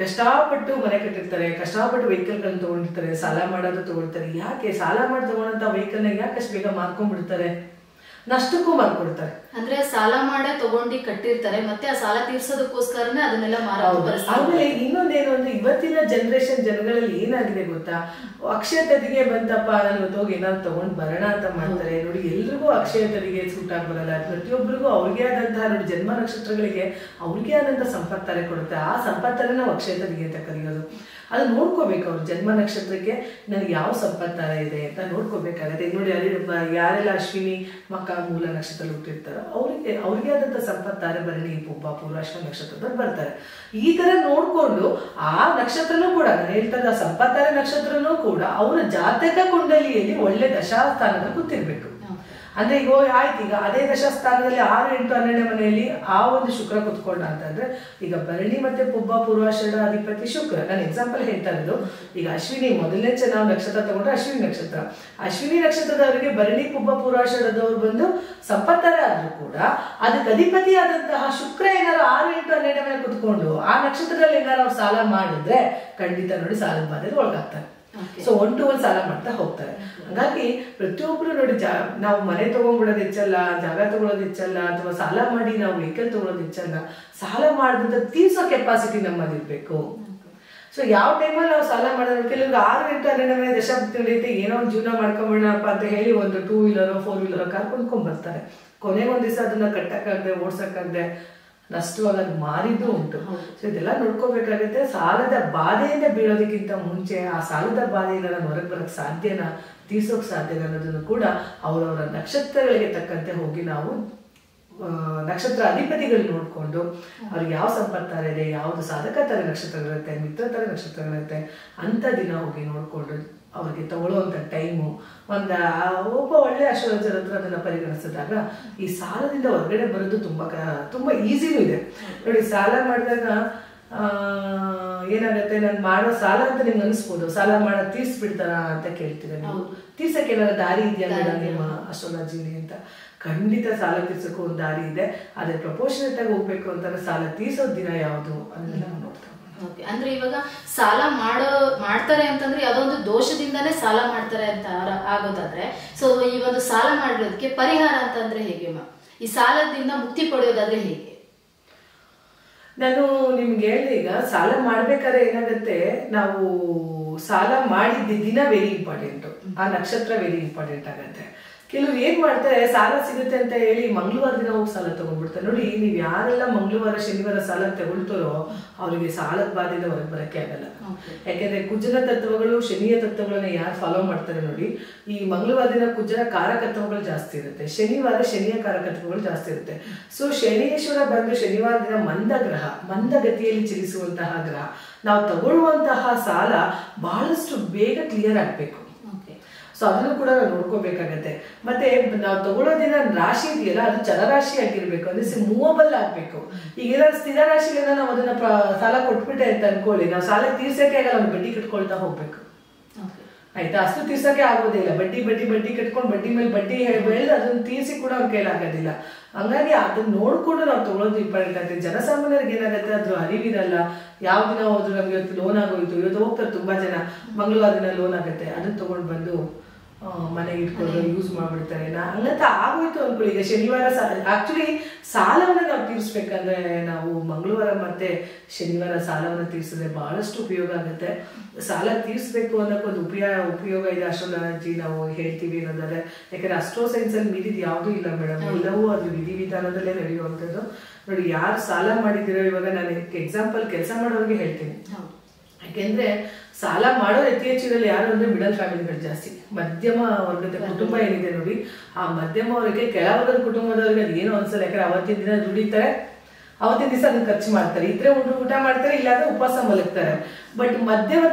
ಕಷ್ಟಪಟ್ಟು ಮನೆ ಕಟ್ಟಿರ್ತಾರೆ, ಕಷ್ಟಪಟ್ಟು ವೆಹಿಕಲ್ಗಳನ್ನ ತಗೊಂಡಿರ್ತಾರೆ, ಸಾಲ ಮಾಡೋದು ತಗೊಳ್ತಾರೆ. ಯಾಕೆ ಸಾಲ ಮಾಡಿ ತಗೊಂಡಂತ ವೆಹಿಕಲ್ನ ಯಾಕಷ್ಟು ಬೇಗ ಮಾರ್ಕೊಂಡ್ಬಿಡ್ತಾರೆ, ನಷ್ಟಕ್ಕೂ ಮಾರ್ಕೊಡ್ತಾರೆ. ಅಂದ್ರೆ ಸಾಲ ಮಾಡೇ ತಗೊಂಡು ಕಟ್ಟಿರ್ತಾರೆ, ಮತ್ತೆ ಆ ಸಾಲ ತೀರ್ಸೋದಕ್ಕೋಸ್ಕರನೇ ಅದನ್ನೆಲ್ಲ ಮಾರಾಟ. ಆಮೇಲೆ ಇನ್ನೊಂದೇನು ಅಂದ್ರೆ ಇವತ್ತಿನ ಜನರೇಷನ್ ಜನಗಳಲ್ಲಿ ಏನಾಗಿದೆ ಗೊತ್ತಾ, ಅಕ್ಷಯ ತೆರಿಗೆ ಬಂತಪ್ಪ ನಾನು ಹೋಗಿ ಏನಾದ್ರು ತಗೊಂಡ್ ಬರೋಣ ಅಂತ ಮಾಡ್ತಾರೆ ನೋಡಿ. ಎಲ್ರಿಗೂ ಅಕ್ಷಯ ತೆರಿಗೆ ಸೂಟ್ ಆಗಿ ಬರಲ್ಲ. ಪ್ರತಿಯೊಬ್ಬರಿಗೂ ಅವ್ರಿಗೆ ಆದಂತಹ ನೋಡಿ ಜನ್ಮ ನಕ್ಷತ್ರಗಳಿಗೆ ಅವ್ರಿಗೆ ಆದಂತಹ ಸಂಪತ್ತಾರೆ ಕೊಡುತ್ತೆ. ಆ ಸಂಪತ್ತನ್ನ ನಾವು ಅಕ್ಷಯ ತೆರಿಗೆ ಅಂತ ಕರೆಯೋದು. ಅದು ನೋಡ್ಕೋಬೇಕು, ಅವ್ರ ಜನ್ಮ ನಕ್ಷತ್ರಕ್ಕೆ ನನಗೆ ಯಾವ ಸಂಪತ್ತಾರ ಇದೆ ಅಂತ ನೋಡ್ಕೋಬೇಕಾಗತ್ತೆ ನೋಡಿ. ಯಾರೆಲ್ಲ ಅಶ್ವಿನಿ ಮಕ ಮೂಲ ನಕ್ಷತ್ರದಲ್ಲಿ ಹುಟ್ಟಿರ್ತಾರೋ ಅವ್ರಿಗೆ ಆದಂತ ಸಂಪತ್ತಾರೆ ಭರಣಿ ಪುಬ್ಬ ಪೂರ್ವಾಶ್ವ ನಕ್ಷತ್ರದಲ್ಲಿ ಬರ್ತಾರೆ. ಈ ತರ ನೋಡ್ಕೊಂಡು ಆ ನಕ್ಷತ್ರನೂ ಕೂಡ ನಾನು ಹೇಳ್ತಾರೆ ಆ ಸಂಪತ್ತಾರೆ ನಕ್ಷತ್ರನೂ ಕೂಡ ಅವರ ಜಾತಕ ಕುಂಡಲಿಯಲ್ಲಿ ಒಳ್ಳೆ ದಶಾಸ್ಥಾನದಲ್ಲಿ ಕೂತಿರ್ಬೇಕು. ಅಂದ್ರೆ ಈಗ ಆಯ್ತು, ಈಗ ಅದೇ ದಶಾಸ್ಥಾನದಲ್ಲಿ 6, 8, 12ನೇ ಮನೆಯಲ್ಲಿ ಆ ಒಂದು ಶುಕ್ರ ಕುತ್ಕೊಂಡ ಅಂತಂದ್ರೆ, ಈಗ ಭರಣಿ ಮತ್ತೆ ಪುಬ್ಬ ಪೂರ್ವಾಷಾಢ ಅಧಿಪತಿ ಶುಕ್ರ. ನಾನು ಎಕ್ಸಾಂಪಲ್ ಹೇಳ್ತಾ ಇರೋದು, ಈಗ ಅಶ್ವಿನಿ ಮೊದಲನೇ ನಾವು ನಕ್ಷತ್ರ ತಗೊಂಡ್ರೆ ಅಶ್ವಿನಿ ನಕ್ಷತ್ರ, ಅಶ್ವಿನಿ ನಕ್ಷತ್ರದವರಿಗೆ ಭರಣಿ ಪುಬ್ಬ ಪೂರ್ವಾಷಾಢದವ್ರು ಬಂದು ಸಂಪತ್ತರ ಆದ್ರೂ ಕೂಡ ಅದಕ್ಕೆ ಅಧಿಪತಿ ಆದಂತಹ ಶುಕ್ರ ಏನಾದ್ರು 6, 8, 12ನೇ ಮನೆ ಕುತ್ಕೊಂಡು ಆ ನಕ್ಷತ್ರದಲ್ಲಿ ಏನಾದ್ರು ಅವ್ರು ಸಾಲ ಮಾಡಿದ್ರೆ ಖಂಡಿತ ನೋಡಿ ಸಾಲದ ಬಾಧೆಗೆ ಒಳಗಾಗ್ತಾರೆ. ಸೊ 1 to 1 ಸಾಲ ಮಾಡ್ತಾ ಹೋಗ್ತಾರೆ. ಹಾಗಾಗಿ ಪ್ರತಿಯೊಬ್ರು ನೋಡಿ ನಾವು ಮನೆ ತಗೊಂಡ್ಬಿಡೋದು ಹೆಚ್ಚಲ್ಲ, ಜಾಗ ತಗೊಳ್ಳೋದು ಹೆಚ್ಚಲ್ಲ, ಅಥವಾ ಸಾಲ ಮಾಡಿ ನಾವು ವೆಹಿಕಲ್ ತಗೊಳ್ಳೋದು ಹೆಚ್ಚಲ್ಲ. ಸಾಲ ಮಾಡಿದ್ರೆ ತೀರ್ಸೋ ಕೆಪಾಸಿಟಿ ನಮ್ಮದಿರ್ಬೇಕು. ಸೊ ಯಾವ ಟೈಮಲ್ಲಿ ನಾವು ಸಾಲ ಮಾಡೋದು, ಕೆಲವ್ರಿಗೆ 6, 8, 12ನೇ ದಶಾಭುಕ್ತಿ ನಡೆಯುತ್ತೆ, ಏನೋ ಒಂದು ಜೀವನ ಮಾಡ್ಕೊಂಬಿಡೋಣಪ್ಪ ಅಂತ ಹೇಳಿ ಒಂದು 2 ವೀಲರ್ 4 ವೀಲರ್ ಕಾರ್ ಕೊಂಡ್ಕೊಂಡ್ಬರ್ತಾರೆ. ಕೊನೆಗೊಂದ್ ದಿವಸ ಅದನ್ನ ಕಟ್ಟಕ್ಕಾಗದೆ ಓಡ್ಸಕ್ಕಾಗದೆ ನಷ್ಟವಾಗಿ ಮಾರಿದ್ದು ಉಂಟು. ಸೊ ಇದೆಲ್ಲ ನೋಡ್ಕೋಬೇಕಾಗತ್ತೆ. ಸಾಲದ ಬಾಧೆಯಿಂದ ಬೀಳೋದಕ್ಕಿಂತ ಮುಂಚೆ ಆ ಸಾಲದ ಬಾಧೆಯಿಂದ ನಾನು ಹೊರಗೆ ಬರಕ್ ಸಾಧ್ಯನಾ, ತೀರ್ಸೋಕ್ ಸಾಧ್ಯನಾ ಅನ್ನೋದನ್ನು ಕೂಡ ಅವರವರ ನಕ್ಷತ್ರಗಳಿಗೆ ತಕ್ಕಂತೆ ಹೋಗಿ ನಾವು ನಕ್ಷತ್ರ ಅಧಿಪತಿಗಳು ನೋಡ್ಕೊಂಡು ಅವ್ರಿಗೆ ಯಾವ ಸಂಪತ್ತಾರ ಇದೆ, ಯಾವ್ದು ಸಾಧಕ ತರ ನಕ್ಷತ್ರಗಳಿರುತ್ತೆ, ಮಿತ್ರ ತರ ನಕ್ಷತ್ರಗಳಿರುತ್ತೆ ಅಂತ ದಿನ ಹೋಗಿ ನೋಡ್ಕೊಂಡು ಅವ್ರಿಗೆ ತಗೊಳ್ಳುವಂತ ಟೈಮು ಒಬ್ಬ ಒಳ್ಳೆ ಅಸ್ಟ್ರಾಲಜರ್ ಹತ್ರ ಅದನ್ನ ಪರಿಗಣಿಸಿದಾಗ ಈ ಸಾಲದಿಂದ ಹೊರಗಡೆ ಬರೋದು ತುಂಬಾ ಈಸಿನೂ ಇದೆ. ನೋಡಿ, ಸಾಲ ಮಾಡಿದಾಗ ಏನಾಗತ್ತೆ, ನಾನು ಮಾಡೋ ಸಾಲ ಅಂತ ನಿಮ್ಗೆ ಅನಿಸ್ಬೋದು, ಸಾಲ ಮಾಡೋ ತೀರ್ಸ್ಬಿಡ್ತಾರ ಅಂತ ಕೇಳ್ತೀರಾ ನೀವು. ತೀರ್ಸಕ್ಕೆ ಏನಾದ್ರು ದಾರಿ ಇದೆಯಾ ಮೇಡಮ್ ನಿಮ್ಮ ಅಸ್ಟ್ರಾಲಜಿಲಿ ಅಂತ? ಖಂಡಿತ ಸಾಲ ತೀರ್ಸಕ್ಕೂ ಒಂದು ದಾರಿ ಇದೆ. ಅದೇ ಪ್ರಪೋರ್ಷನೇಟ್ ಆಗಿ ಹೋಗ್ಬೇಕು ಅಂತಂದ್ರೆ ಸಾಲ ತೀರ್ಸೋದ್ ದಿನ ಯಾವುದು ಅದನ್ನೆಲ್ಲ ನಾವು ನೋಡ್ತಾ. ಅಂದ್ರೆ ಇವಾಗ ಸಾಲ ಮಾಡ್ತಾರೆ ಅಂತಂದ್ರೆ ಯಾವುದೊಂದು ದೋಷದಿಂದಾನೇ ಸಾಲ ಮಾಡ್ತಾರೆ ಅಂತ ಆಗೋದಾದ್ರೆ, ಸೊ ಈ ಒಂದು ಸಾಲ ಮಾಡಿರೋದಕ್ಕೆ ಪರಿಹಾರ ಅಂತಂದ್ರೆ ಹೇಗೆ ಈ ಸಾಲದಿಂದ ಮುಕ್ತಿ ಪಡೆಯೋದಾದ್ರೆ ಹೇಗೆ? ನಾನು ನಿಮ್ಗೆ ಹೇಳಿದೆ, ಈಗ ಸಾಲ ಮಾಡ್ಬೇಕಾದ್ರೆ ಏನಾಗುತ್ತೆ, ನಾವು ಸಾಲ ಮಾಡಿದ್ದ ದಿನ ವೆರಿ ಇಂಪಾರ್ಟೆಂಟ್, ಆ ನಕ್ಷತ್ರ ವೆರಿ ಇಂಪಾರ್ಟೆಂಟ್ ಆಗತ್ತೆ. ಕೆಲವ್ರು ಏನ್ ಮಾಡ್ತಾರೆ, ಸಾಲ ಸಿಗುತ್ತೆ ಅಂತ ಹೇಳಿ ಮಂಗಳವಾರ ದಿನ ಹೋಗಿ ಸಾಲ ತಗೊಂಡ್ಬಿಡ್ತಾರೆ. ನೋಡಿ, ನೀವ್ ಯಾರೆಲ್ಲ ಮಂಗಳವಾರ ಶನಿವಾರ ಸಾಲ ತಗೊಳ್ತಾರೋ ಅವರಿಗೆ ಸಾಲದ ಬಾಧೆಯಿಂದ ಹೊರಗೆ ಬರಕ್ಕೆ ಆಗಲ್ಲ. ಯಾಕೆಂದ್ರೆ ಕುಜನ ತತ್ವಗಳು ಶನಿಯ ತತ್ವಗಳನ್ನ ಯಾರು ಫಾಲೋ ಮಾಡ್ತಾರೆ ನೋಡಿ, ಈ ಮಂಗಳವಾರ ದಿನ ಕುಜನ ಕಾರಕತ್ವಗಳು ಜಾಸ್ತಿ ಇರುತ್ತೆ, ಶನಿವಾರ ಶನಿಯ ಕಾರಕತ್ವಗಳು ಜಾಸ್ತಿ ಇರುತ್ತೆ. ಸೊ ಶನೀಶ್ವರ ಬಂದು ಶನಿವಾರ ದಿನ ಮಂದಗತಿಯಲ್ಲಿ ಚಲಿಸುವಂತಹ ಗ್ರಹ. ನಾವು ತಗೊಳ್ಳುವಂತಹ ಸಾಲ ಬಹಳಷ್ಟು ಬೇಗ ಕ್ಲಿಯರ್ ಆಗ್ಬೇಕು. ಸೊ ಅದನ್ನು ಕೂಡ ನಾವು ನೋಡ್ಕೋಬೇಕಾಗತ್ತೆ. ಮತ್ತೆ ನಾವು ತಗೊಳ್ಳೋ ದಿನ ರಾಶಿ ಇದೆಯಲ್ಲ, ಅದು ಚಲರಾಶಿ ಆಗಿರ್ಬೇಕು, ಅಂದ್ರೆ ಮೂವಬಲ್ ಆಗ್ಬೇಕು. ಈಗ ಏನಾದ್ರು ಸ್ಥಿರ ರಾಶಿಯಿಂದ ನಾವು ಅದನ್ನ ಸಾಲ ಕೊಟ್ಬಿಟ್ಟೆ ಅಂತ ಅನ್ಕೊಳ್ಳಿ, ನಾವು ಸಾಲ ತೀರ್ಸಕ್ಕೆ ಆಗಲ್ಲ, ನಾವು ಬಡ್ಡಿ ಕಟ್ಕೊಳ್ತಾ ಹೋಗ್ಬೇಕು. ಆಯ್ತಾ? ಅಷ್ಟು ತೀರ್ಸಕ್ಕೆ ಆಗೋದಿಲ್ಲ. ಬಡ್ಡಿ ಕಟ್ಕೊಂಡು ಬಡ್ಡಿ ಮೇಲೆ ಬಡ್ಡಿ ಬೆಳೆದು ಅದನ್ನ ತೀರ್ಸಿ ಕೂಡ ಅವ್ರ ಕೈಲಾಗೋದಿಲ್ಲ. ಹಂಗಾಗಿ ಅದನ್ನ ನೋಡ್ಕೊಂಡು ನಾವು ತಗೊಳ್ಳೋದು ಇಂಪಾರ್ಟೆಂಟ್ ಆಗುತ್ತೆ. ಜನಸಾಮಾನ್ಯರಿಗೆ ಏನಾಗುತ್ತೆ, ಅದ್ರ ಅರಿವಿರಲ್ಲ. ಯಾವ ದಿನ ಹೋದ್ರು ನಮ್ಗೆ ಇವತ್ತು ಲೋನ್ ಆಗೋಯ್ತು, ಇವತ್ತು ಹೋಗ್ತಾರೆ ತುಂಬಾ ಜನ, ಮಂಗಳವಾರ ದಿನ ಲೋನ್ ಆಗುತ್ತೆ, ಅದನ್ನ ತಗೊಂಡು ಬಂದು ಮನೆಗೆ ಇಟ್ಕೊಂಡು ಯೂಸ್ ಮಾಡ್ಬಿಡ್ತಾರೆ. ಹಂಗಂತ ಆಗೋಯ್ತು ಅನ್ಕೊಳ್ಳಿ. ಈಗ ಶನಿವಾರ ಆಕ್ಚುಲಿ ಸಾಲವನ್ನ ನಾವು ತೀರ್ಸ್ಬೇಕಂದ್ರೆ ನಾವು ಮಂಗಳವಾರ ಮತ್ತೆ ಶನಿವಾರ ಸಾಲವನ್ನ ತೀರ್ಸಿದ್ರೆ ಬಹಳಷ್ಟು ಉಪಯೋಗ ಆಗುತ್ತೆ. ಸಾಲ ತೀರ್ಸ್ಬೇಕು ಅನ್ನೋಕ್ಕೊಂದು ಉಪಯೋಗ ಇದೆ ಅಸ್ಟ್ರಾಲಜಿ ನಾವು ಹೇಳ್ತೀವಿ ಅನ್ನೋದಾದ್ರೆ. ಯಾಕಂದ್ರೆ ಅಸ್ಟ್ರೋ ಸೈನ್ಸ್ ಅಲ್ಲಿ ಮೀರಿದ್ ಯಾವ್ದೂ ಇಲ್ಲ ಮೇಡಮ್, ಎಲ್ಲವೂ ಅದು ವಿಧಿವಿಧಾನದಲ್ಲೇ ನಡೆಯುವಂಥದ್ದು. ನೋಡಿ, ಯಾರು ಸಾಲ ಮಾಡಿದಿರೋ, ಇವಾಗ ನಾನು ಎಕ್ಸಾಂಪಲ್ ಕೆಲಸ ಮಾಡೋರಿಗೆ ಹೇಳ್ತೀನಿ. ಯಾಕೆಂದ್ರೆ ಸಾಲ ಮಾಡೋ ಅತಿ ಹೆಚ್ಚಿನಲ್ಲಿ ಯಾರು ಅಂದ್ರೆ ಮಿಡಲ್ ಫ್ಯಾಮಿಲಿಗಳು ಜಾಸ್ತಿ. ಮಧ್ಯಮ ವರ್ಗದ ಕುಟುಂಬ ಏನಿದೆ ನೋಡಿ, ಆ ಮಧ್ಯಮ ವರ್ಗಕ್ಕೆ ಕೆಳವರ್ಗದ ಕುಟುಂಬದವ್ರಿಗೆ ಅದು ಏನೋ ಅನ್ಸಲ್ಲ. ಯಾಕಂದ್ರೆ ಅವತ್ತಿನ ದಿನ ದುಡಿತಾರೆ, ಅವತ್ತಿನ ದಿವಸ ಅದನ್ನ ಖರ್ಚು ಮಾಡ್ತಾರೆ, ಇದ್ರೆ ಊಟ ಮಾಡ್ತಾರೆ, ಇಲ್ಲಾಂದ್ರೆ ಉಪವಾಸ ಮಲಗ್ತಾರೆ. ಬಟ್ ಮಧ್ಯಮ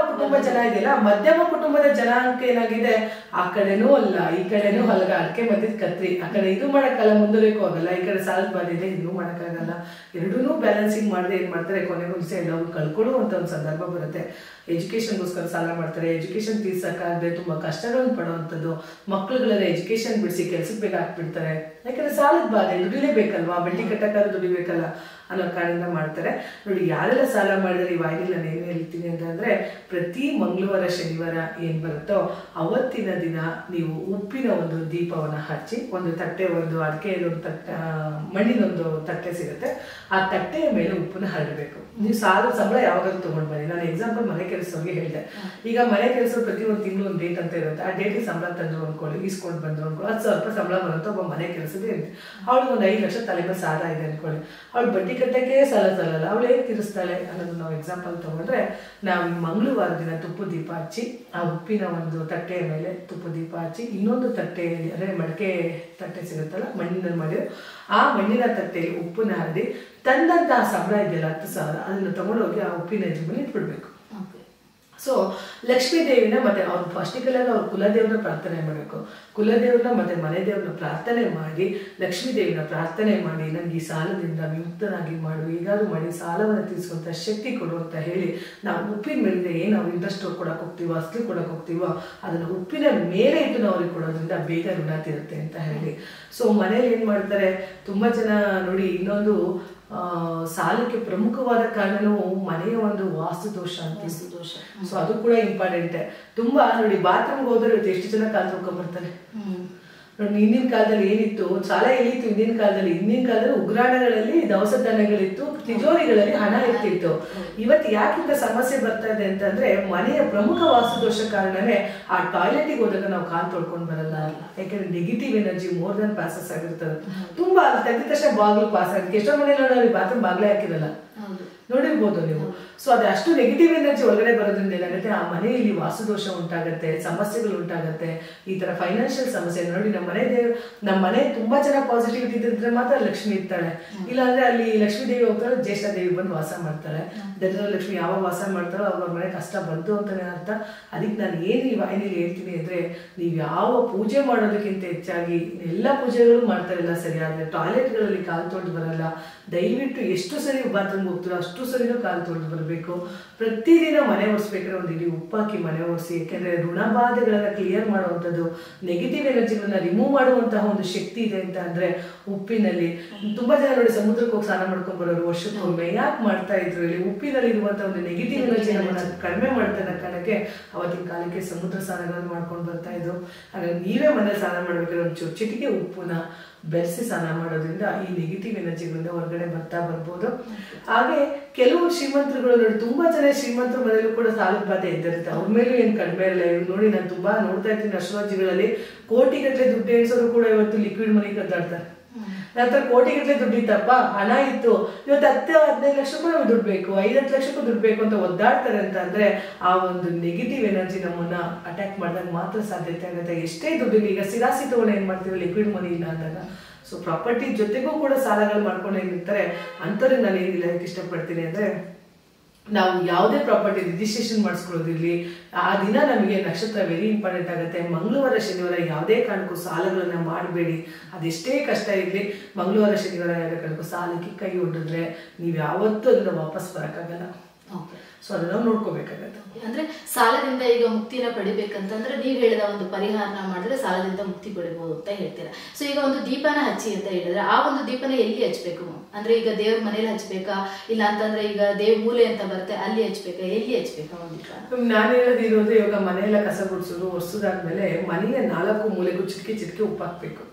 ಕುಟುಂಬ ಜನ ಇದೆಯಲ್ಲ, ಮಧ್ಯಮ ಕುಟುಂಬದ ಜನಾಂಗ ಏನಾಗಿದೆ, ಆ ಕಡೆನೂ ಅಲ್ಲ ಈ ಕಡೆನೂ ಅಲ್ಗ, ಅಡಕೆ ಮಧ್ಯದ ಕತ್ರಿ, ಆ ಕಡೆ ಇದು ಮಾಡಕ್ಕಲ್ಲ, ಮುಂದೂರಕ್ಕೂ ಆಗಲ್ಲ, ಈ ಕಡೆ ಸಾಲದ ಬಾಧೆ ಇದೆ, ಇದೂ ಮಾಡಕ್ಕಾಗಲ್ಲ. ಎರಡೂ ಬ್ಯಾಲೆನ್ಸಿಂಗ್ ಮಾಡದೆ ಏನ್ ಮಾಡ್ತಾರೆ, ಕೊನೆಗೂ ದಿವಸ ಎಲ್ಲವೂ ಕಳ್ಕೊಳ್ಳುವಂತ ಒಂದು ಸಂದರ್ಭ ಬರುತ್ತೆ. ಎಜುಕೇಶನ್ಗೋಸ್ಕರ ಸಾಲ ಮಾಡ್ತಾರೆ, ಎಜುಕೇಶನ್ ತೀರ್ಸಕ್ಕಾಗದೆ ತುಂಬಾ ಕಷ್ಟಗಳನ್ನು ಪಡುವಂಥದ್ದು. ಮಕ್ಳುಗಳೆಲ್ಲ ಎಜುಕೇಶನ್ ಬಿಡಿಸಿ ಕೆಲ್ಸಕ್ಕೆ ಬೇಗ ಹಾಕ್ಬಿಡ್ತಾರೆ. ಯಾಕಂದ್ರೆ ಸಾಲದ ಬಾಧೆ, ದುಡಿಲೇಬೇಕಲ್ವಾ, ಬಡ್ಡಿ ಕಟ್ಟಕ್ಕಾದ್ರೂ ದುಡಿಬೇಕಲ್ಲ ಅನ್ನೋ ಕಾರಣದಿಂದ ಮಾಡ್ತಾರೆ. ನೋಡಿ, ಯಾರೆಲ್ಲ ಸಾಲ ಮಾಡಿದ್ರೆ ಈ ವಾಯಿಲ್ ನಾನು ಏನು ಹೇಳ್ತೀನಿ ಅಂತಂದ್ರೆ, ಪ್ರತಿ ಮಂಗಳವಾರ ಶನಿವಾರ ಏನ್ ಬರುತ್ತೋ ಅವತ್ತಿನ ದಿನ ನೀವು ಉಪ್ಪಿನ ಒಂದು ದೀಪವನ್ನ ಹಚ್ಚಿ, ಒಂದು ತಟ್ಟೆ, ಒಂದು ಅಡಿಕೆ, ಮಣ್ಣಿನೊಂದು ತಟ್ಟೆ ಸಿಗುತ್ತೆ, ಆ ತಟ್ಟೆಯ ಮೇಲೆ ಉಪ್ಪನ್ನ ಹರಡಬೇಕು. ನೀವು ಸಂಬಳ ಯಾವಾಗಾದ್ರೂ ತಗೊಂಡ್ ಬನ್ನಿ. ನಾನು ಎಕ್ಸಾಂಪಲ್ ಮನೆ ಕೆಲಸವ್ರಿಗೆ ಹೇಳಿದೆ. ಈಗ ಮನೆ ಕೆಲಸ ಪ್ರತಿ ಒಂದು ತಿಂಗಳು ಒಂದು ಡೇಟ್ ಅಂತ ಇರುತ್ತೆ, ಆ ಡೇಟಿಗೆ ಸಂಬಳ ತಂದ್ರು ಅನ್ಕೊಳ್ಳಿ, ಇಸ್ಕೊಂಡು ಬಂದ್ರು ಅನ್ಕೊಳ್ಳಿ, 10,000 ಸಂಬಳ ಬರುತ್ತೆ ಒಬ್ಬ ಮನೆ ಕೆಲಸದ ಇರುತ್ತೆ. ಅವಳಿಗೆ ಒಂದು 5 ಲಕ್ಷ ತಲೆ ಮೇಲೆ ಸಾಲ ಇದೆ ಅನ್ಕೊಳ್ಳಿ, ಅವಳು ಬಡ್ಡಿ ಕಟ್ಟಕ್ಕೆ ಸಾಲಲ್ಲ, ಅವಳು ಹೇಗೆ ತೀರಿಸ್ತಾಳೆ ಅನ್ನೋದು ನಾವು ಎಕ್ಸಾಂಪಲ್ ತಗೊಂಡ್ರೆ, ನಾವು ಮಂಗಳವಾರ ದಿನ ತುಪ್ಪ ದೀಪ ಹಚ್ಚಿ, ಆ ಉಪ್ಪಿನ ಒಂದು ತಟ್ಟೆಯ ಮೇಲೆ ತುಪ್ಪ ದೀಪ ಹಚ್ಚಿ, ಇನ್ನೊಂದು ತಟ್ಟೆಯಲ್ಲಿ, ಅಂದ್ರೆ ಮಡಿಕೆ ತಟ್ಟೆ ಸಿಗುತ್ತಲ್ಲ ಮಣ್ಣಿನಲ್ಲಿ ಮಾಡಿರೋ, ಆ ಮಣ್ಣಿನ ತಟ್ಟೆಯಲ್ಲಿ ಉಪ್ಪನ್ನ ಹರಡಿ ತಂದಂತಹ ಸಂಬಳ ಇದೆಯಲ್ಲ 10,000, ಅದನ್ನ ತಗೊಂಡೋಗಿ ಆ ಉಪ್ಪಿನ ಮೇಲೆ ಇಟ್ಬಿಡ್ಬೇಕು. ಸೊ ಲಕ್ಷ್ಮೀ ದೇವಿನ ಮತ್ತೆ ಅವ್ರು ಫಸ್ಟಿಗೆಲ್ಲ ಅವ್ರ ಕುಲದೇವ್ರನ್ನ ಪ್ರಾರ್ಥನೆ ಮಾಡಬೇಕು. ಕುಲದೇವ್ರನ್ನ ಮತ್ತೆ ಮನೆ ದೇವ್ರನ್ನ ಪ್ರಾರ್ಥನೆ ಮಾಡಿ, ಲಕ್ಷ್ಮೀ ದೇವಿನ ಪ್ರಾರ್ಥನೆ ಮಾಡಿ, ನನ್ಗೆ ಈ ಸಾಲದಿಂದ ವಿಮುಕ್ತನಾಗಿ ಮಾಡು, ಈಗಾದ್ರೂ ಮಾಡಿ ಸಾಲವನ್ನು ತೀರಿಸುವಂತ ಶಕ್ತಿ ಕೊಡು ಅಂತ ಹೇಳಿ ನಾವು ಉಪ್ಪಿನ ಮೇಲೆ ಏನು ನಾವು ಇಂಟ್ರೆಸ್ಟ್ ಕೊಡಕ್ ಹೋಗ್ತೀವೋ, ಅಸ್ಲಿ ಕೊಡಕ್ ಹೋಗ್ತೀವೋ, ಅದನ್ನ ಉಪ್ಪಿನ ಮೇಲೆ ಇಟ್ಟು ನಾವು ಅವ್ರಿಗೆ ಕೊಡೋದ್ರಿಂದ ಬೇಗ ಋಣ ತೀರುತ್ತೆ ಅಂತ ಹೇಳಿ. ಸೊ ಮನೇಲಿ ಏನ್ ಮಾಡ್ತಾರೆ ತುಂಬಾ ಜನ ನೋಡಿ, ಇನ್ನೊಂದು ಸಾಲಕ್ಕೆ ಪ್ರಮುಖವಾದ ಕಾರಣನು ಮನೆಯ ಒಂದು ವಾಸ್ತು ದೋಷ ಅಂತ. ಸೊ ಅದು ಕೂಡ ಇಂಪಾರ್ಟೆಂಟ್. ತುಂಬಾ ನೋಡಿ, ಬಾತ್ರೂಮ್ಗೆ ಹೋದ್ರೆ ಎಷ್ಟು ಜನ ಕಾಲು ತೊಳ್ಕೊಂಡ್ಬರ್ತಾರೆ. ಹಿಂದಿನ ಕಾಲದಲ್ಲಿ ಏನಿತ್ತು, ಸಾಲ ಎಲ್ಲಿತ್ತು ಹಿಂದಿನ ಕಾಲದಲ್ಲಿ ಉಗ್ರಾಣಗಳಲ್ಲಿ ದವಸಧಾನ್ಯಗಳಿತ್ತು, ತಿಜೋರಿಗಳಲ್ಲಿ ಹಣ ಇರ್ತಿತ್ತು. ಇವತ್ತು ಯಾಕಿಂತ ಸಮಸ್ಯೆ ಬರ್ತಾ ಇದೆ ಅಂತಂದ್ರೆ ಮನೆಯ ಪ್ರಮುಖ ವಾಸ್ತುದೋಷ ಕಾರಣನೇ ಆ ಟಾಯ್ಲೆಟಿಗೆ ಹೋದಾಗ ನಾವು ಕಾಲು ತೊಳ್ಕೊಂಡು ಬರಲ್ಲ. ಯಾಕಂದ್ರೆ negative energy more than passes ಆಗಿರ್ತದೆ. ತುಂಬಾ ತೆಗೆದ ತಕ್ಷಣ ಬಾಗ್ಲು ಪಾಸ್ ಆಗುತ್ತೆ. ಎಷ್ಟೋ ಮನೆಯಲ್ಲಿ ಬಾತ್ರೂಮ್ ಬಾಗ್ಲೇ ಹಾಕಿರಲ್ಲ, ನೋಡಿರ್ಬೋದು ನೀವು. ಸೊ ಅದು ಅಷ್ಟು ನೆಗೆಟಿವ್ ಎನರ್ಜಿ ಒಳಗಡೆ ಬರೋದ್ರಿಂದ ಏನಾಗುತ್ತೆ, ಆ ಮನೆಯಲ್ಲಿ ವಾಸ್ತುದೋಷ ಉಂಟಾಗತ್ತೆ, ಸಮಸ್ಯೆಗಳು ಉಂಟಾಗತ್ತೆ, ಈ ತರ ಫೈನಾನ್ಷಿಯಲ್ ಸಮಸ್ಯೆ. ನೋಡಿ ನಮ್ಮ ಮನೆ ತುಂಬಾ ಚೆನ್ನಾಗಿ ಪಾಸಿಟಿವಿಟಿ ಇದ್ರೆ ಮಾತ್ರ ಲಕ್ಷ್ಮಿ ಇರ್ತಾಳೆ, ಇಲ್ಲಾಂದ್ರೆ ಅಲ್ಲಿ ಲಕ್ಷ್ಮೀ ದೇವಿ ಹೋಗ್ತಾಳೆ, ಜ್ಯೇಷ್ಠ ದೇವಿ ಬಂದು ವಾಸ ಮಾಡ್ತಾಳೆ. ದರಿದ್ರ ಲಕ್ಷ್ಮಿ ಯಾವಾಗ ವಾಸ ಮಾಡ್ತಾರೋ ಅವ್ರ ಮನೆ ಕಷ್ಟ ಬಂತು ಅಂತಾನೆ ಅರ್ಥ. ಅದಕ್ಕೆ ನಾನು ಏನು ಈ ವಾಹಿನಿಯಲ್ಲಿ ಹೇಳ್ತೀನಿ ಅಂದ್ರೆ, ನೀವು ಯಾವ ಪೂಜೆ ಮಾಡೋದಕ್ಕಿಂತ ಹೆಚ್ಚಾಗಿ ಎಲ್ಲ ಪೂಜೆಗಳು ಮಾಡ್ತಾರಲ್ಲ ಸರಿ, ಆದ್ರೆ ಟಾಯ್ಲೆಟ್ಗಳಲ್ಲಿ ಕಾಲು ತೊಳೆದು ಬರಲ್ಲ. ದಯವಿಟ್ಟು ಎಷ್ಟು ಸರಿ ಬಾತ್ರೂಮ್ ಹೋಗ್ತೀರೋ ಅಷ್ಟು ಸರಿನೂ ಕಾಲು ತೊಳೆದು ಬರಬೇಕು. ಪ್ರತಿದಿನ ಮನೆ ಒರೆಸ್ಬೇಕಾದ್ರೆ ಒಂದು ಇಡೀ ಉಪ್ಪಾಕಿ ಮನೆ ಒರೆಸಿ. ಯಾಕೆಂದ್ರೆ ಋಣಬಾಧೆಗಳನ್ನ ಕ್ಲಿಯರ್ ಮಾಡುವಂಥದ್ದು, ನೆಗೆಟಿವ್ ಎನರ್ಜಿಗಳನ್ನ ರಿಮೂವ್ ಮಾಡುವಂತಹ ಒಂದು ಶಕ್ತಿ ಇದೆ ಅಂತ ಅಂದ್ರೆ ಉಪ್ಪಿನಲ್ಲಿ. ತುಂಬಾ ಜನ ನೋಡಿ ಸಮುದ್ರಕ್ಕೆ ಹೋಗಿ ಸ್ನಾನ ಮಾಡ್ಕೊಂಡ್ ಬರೋರು ವರ್ಷಕ್ಕೊಮ್ಮೆ. ಯಾಕೆ ಮಾಡ್ತಾ ಇದ್ರು ಇಲ್ಲಿ? ಉಪ್ಪಿನಲ್ಲಿ ಇರುವಂತಹ ಒಂದು ನೆಗೆಟಿವ್ ಎನರ್ಜಿ ನಮ್ಮನ್ನ ಕಡಿಮೆ ಮಾಡ್ತಾ ಕಾರಣಕ್ಕೆ ಅವತ್ತಿನ ಕಾಲಕ್ಕೆ ಸಮುದ್ರ ಸ್ನಾನಗಳನ್ನು ಮಾಡ್ಕೊಂಡು ಬರ್ತಾ ಇದ್ರು. ಹಾಗಾಗಿ ನೀವೇ ಮನೇಲಿ ಸ್ನಾನ ಮಾಡ್ಬೇಕಾದ್ರೆ ಒಂದು ಚಿಟಿಕೆ ಉಪ್ಪುನ ಬೆರೆಸಿ ಸ್ನಾನ ಮಾಡೋದ್ರಿಂದ ಈ ನೆಗೆಟಿವ್ ಎನರ್ಜಿಗಳಿಂದ ಹೊರಗಡೆ ಬರ್ಬೋದು. ಹಾಗೆ ಕೆಲವು ಶ್ರೀಮಂತರುಗಳು ನೋಡಿ, ತುಂಬಾ ಜನ ಶ್ರೀಮಂತರ ಮನೆಯಲ್ಲೂ ಕೂಡ ಸಾಲದ ಬಾಧೆ ಇದ್ದಿರುತ್ತೆ. ಅವ್ರ ಮೇಲೂ ಏನ್ ಕಡಿಮೆ ಇರಲ್ಲ. ನೋಡಿ ನಾನು ತುಂಬಾ ನೋಡ್ತಾ ಇರ್ತೀನಿ, ಅಷ್ಟರಾಜ್ಯಗಳಲ್ಲಿ ಕೋಟಿಗಟ್ಟಲೆ ದುಡ್ಡು ಎಣಿಸೋರು ಕೂಡ ಇವತ್ತು ಲಿಕ್ವಿಡ್ ಮನಿ ಕದ್ದಾಡ್ತಾರೆ. ನಂತರ ಕೋಟಿಗಟ್ಟಲೆ ದುಡ್ಡಿತ್ತಪ್ಪ, ಹಣ ಇತ್ತು, ಇವತ್ತು 10-15 ಲಕ್ಷಕ್ಕೂ ನಮ್ಗೆ ದುಡ್ಡು ಬೇಕು, 5-10 ಲಕ್ಷಕ್ಕೂ ದುಡ್ಡು ಬೇಕು ಅಂತ ಒದ್ದಾಡ್ತಾರೆ ಅಂತ ಅಂದ್ರೆ ಆ ಒಂದು ನೆಗೆಟಿವ್ ಎನರ್ಜಿ ನಮ್ಮನ್ನ ಅಟ್ಯಾಕ್ ಮಾಡಿದಾಗ ಮಾತ್ರ ಸಾಧ್ಯತೆ ಆಗುತ್ತೆ. ಎಷ್ಟೇ ದುಡ್ಡು, ಈಗ ಸ್ಥಿರಾಸ್ತಿ ತಗೊಂಡು ಏನ್ ಮಾಡ್ತೀವಿ, ಲಿಕ್ವಿಡ್ ಮನಿ ಇಲ್ಲ ಅಂದಾಗ. ಸೊ ಪ್ರಾಪರ್ಟಿ ಜೊತೆಗೂ ಕೂಡ ಸಾಲಗಳು ಮಾಡ್ಕೊಂಡು ಏನಿರ್ತಾರೆ ಅಂಥವ್ರಿಗೆ ನಾನು ಏನಿಲ್ಲ ಇಷ್ಟಪಡ್ತೀನಿ ಅಂದ್ರೆ, ನಾವು ಯಾವುದೇ ಪ್ರಾಪರ್ಟಿ ರಿಜಿಸ್ಟ್ರೇಷನ್ ಮಾಡಿಸ್ಕೊಳ್ಳೋದಿರ್ಲಿ, ಆ ದಿನ ನಮಗೆ ನಕ್ಷತ್ರ ವೆರಿ ಇಂಪಾರ್ಟೆಂಟ್ ಆಗುತ್ತೆ. ಮಂಗಳವಾರ ಶನಿವಾರ ಯಾವುದೇ ಕಾರಣಕ್ಕೂ ಸಾಲಗಳನ್ನ ಮಾಡಬೇಡಿ. ಅದೆಷ್ಟೇ ಕಷ್ಟ ಇರಲಿ, ಮಂಗಳವಾರ ಶನಿವಾರ ಯಾವುದೇ ಕಾರಣಕ್ಕೂ ಸಾಲಕ್ಕೆ ಕೈ ಹೊಡೆದ್ರೆ ನೀವು ಯಾವತ್ತೂ ಅದನ್ನ ವಾಪಸ್ ಬರೋಕ್ಕಾಗಲ್ಲ. ಸೊ ಅದನ್ನ ನಾವು ನೋಡ್ಕೋಬೇಕಾಗತ್ತೆ. ಅಂದ್ರೆ ಸಾಲದಿಂದ ಈಗ ಮುಕ್ತಿನ ಪಡಿಬೇಕಂತಂದ್ರೆ ನೀವು ಹೇಳಿದ ಒಂದು ಪರಿಹಾರನ ಮಾಡಿದ್ರೆ ಸಾಲದಿಂದ ಮುಕ್ತಿ ಪಡಿಬಹುದು ಅಂತ ಹೇಳ್ತೀರಾ. ಸೊ ಈಗ ಒಂದು ದೀಪನ ಹಚ್ಚಿ ಅಂತ ಹೇಳಿದ್ರೆ, ಆ ಒಂದು ದೀಪನ ಎಲ್ಲಿ ಹಚ್ಬೇಕು? ಅಂದ್ರೆ ಈಗ ದೇವ್ರ ಮನೇಲಿ ಹಚ್ಬೇಕಾ, ಇಲ್ಲ ಅಂತಂದ್ರೆ ಈಗ ದೇವ್ ಮೂಲೆ ಅಂತ ಬರುತ್ತೆ ಅಲ್ಲಿ ಹಚ್ಬೇಕಾ, ಎಲ್ಲಿ ಹಚ್ಬೇಕಾ ಒಂದು ದೀಪ? ನಾನು ಹೇಳೋದಿರೋದು, ಇವಾಗ ಮನೆಯೆಲ್ಲ ಕಸ ಗುಡಿಸೋದು ಒರೆಸೋದಾದ್ಮೇಲೆ ಮನೆಯ 4 ಮೂಲೆಗೂ ಚಿಟಿಕೆ ಉಪ್ಪು ಹಾಕ್ಬೇಕು.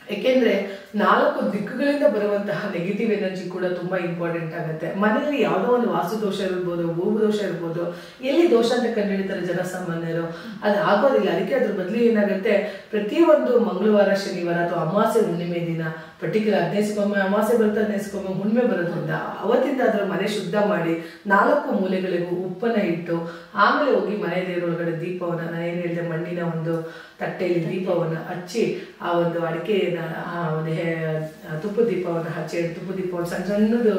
ಯಾಕೆಂದ್ರೆ 4 ದಿಕ್ಕುಗಳಿಂದ ಬರುವಂತಹ ನೆಗೆಟಿವ್ ಎನರ್ಜಿ ಕೂಡ ತುಂಬಾ ಇಂಪಾರ್ಟೆಂಟ್ ಆಗುತ್ತೆ. ಮನೆಯಲ್ಲಿ ಯಾವುದೋ ಒಂದು ವಾಸ್ತು ದೋಷ ಇರ್ಬೋದು, ಭೂಮಿ ದೋಷ ಇರ್ಬೋದು, ಎಲ್ಲಿ ದೋಷ ಅಂತ ಕಂಡುಹಿಡಿತಾರೆ ಜನಸಾಮಾನ್ಯರು, ಅದು ಆಗೋದಿಲ್ಲ. ಅದಕ್ಕೆ ಅದ್ರ ಬದಲು ಏನಾಗುತ್ತೆ, ಪ್ರತಿಯೊಂದು ಮಂಗಳವಾರ ಶನಿವಾರ ಅಥವಾ ಅಮಾವಾಸ್ಯೆ ಹುಣ್ಣಿಮೆ ದಿನ, ಪರ್ಟಿಕ್ಯುಲರ್ 15 ಅಮಾವಾಸ್ಯೆ ಬರುತ್ತೆ, 15 ಹುಣ್ಣಿಮೆ ಬರೋದ್ರಿಂದ ಅವತ್ತಿಂದ ಅದರ ಮನೆ ಶುದ್ಧ ಮಾಡಿ 4 ಮೂಲೆಗಳಿಗೂ ಉಪ್ಪನ್ನ ಇಟ್ಟು ಆಮೇಲೆ ಹೋಗಿ ಮನೆ ದೇವರೊಳಗಡೆ ದೀಪವನ್ನ, ನಾನು ಏನ್ ಹೇಳಿದೆ, ಮಣ್ಣಿನ ಒಂದು ತಟ್ಟೆಯಲ್ಲಿ ದೀಪವನ್ನ ಹಚ್ಚಿ, ಆ ಒಂದು ಅಡಿಕೆ ತುಪ್ಪ ದೀಪವನ್ನ ಹಚ್ಚಿ, ತುಪ್ಪ ದೀಪವನ್ನು ಸಣ್ಣದು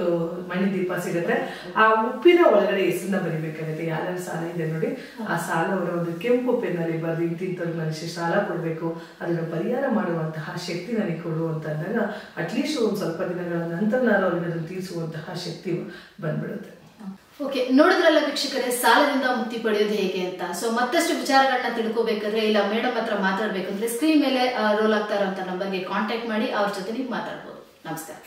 ಮಣ್ಣಿನ ದೀಪ ಸಿಗುತ್ತೆ, ಆ ಉಪ್ಪಿನ ಒಳಗಡೆ ಹೆಸರನ್ನ ಬರಿಬೇಕಾಗುತ್ತೆ. ಯಾರ್ಯಾರ ಸಾಲ ಇದೆ ನೋಡಿ, ಆ ಸಾಲವನ್ನ ಒಂದು ಕೆಂಪು ಪೆನ್ನಲ್ಲಿ ಬರೆದು ಇಂತಿಂತವ್ರಿಗೆ ಮನುಷ್ಯ ಸಾಲ ಕೊಡ್ಬೇಕು, ಅದನ್ನ ಪರಿಹಾರ ಮಾಡುವಂತಹ ಶಕ್ತಿ ನನಗೆ ಕೊಡು ಅಂತಂದಾಗ ಅಟ್ಲೀಸ್ಟ್ ಒಂದು ಸ್ವಲ್ಪ ದಿನಗಳ ನಂತರ ನಾನು ಅವ್ರಿಗೆ ಅದನ್ನು ತೀರಿಸುವಂತಹ ಶಕ್ತಿ ಬಂದ್ಬಿಡುತ್ತೆ. ಓಕೆ, ನೋಡಿದ್ರಲ್ಲ ವೀಕ್ಷಕರೇ, ಸಾಲದಿಂದ ಮುಕ್ತಿ ಪಡೆಯೋದು ಹೇಗೆ ಅಂತ. ಸೊ ಮತ್ತಷ್ಟು ವಿಚಾರಗಳನ್ನ ತಿಳ್ಕೋಬೇಕಾದ್ರೆ, ಇಲ್ಲ ಮೇಡಮ್ ಹತ್ರ ಮಾತಾಡ್ಬೇಕಂದ್ರೆ ಸ್ಕ್ರೀನ್ ಮೇಲೆ ರೋಲ್ ಆಗ್ತಾ ಇರೋಂಥ ನಂಬರ್ಗೆ ಕಾಂಟ್ಯಾಕ್ಟ್ ಮಾಡಿ ಅವ್ರ ಜೊತೆ ನೀವು ಮಾತಾಡ್ಬೋದು. ನಮಸ್ಕಾರ.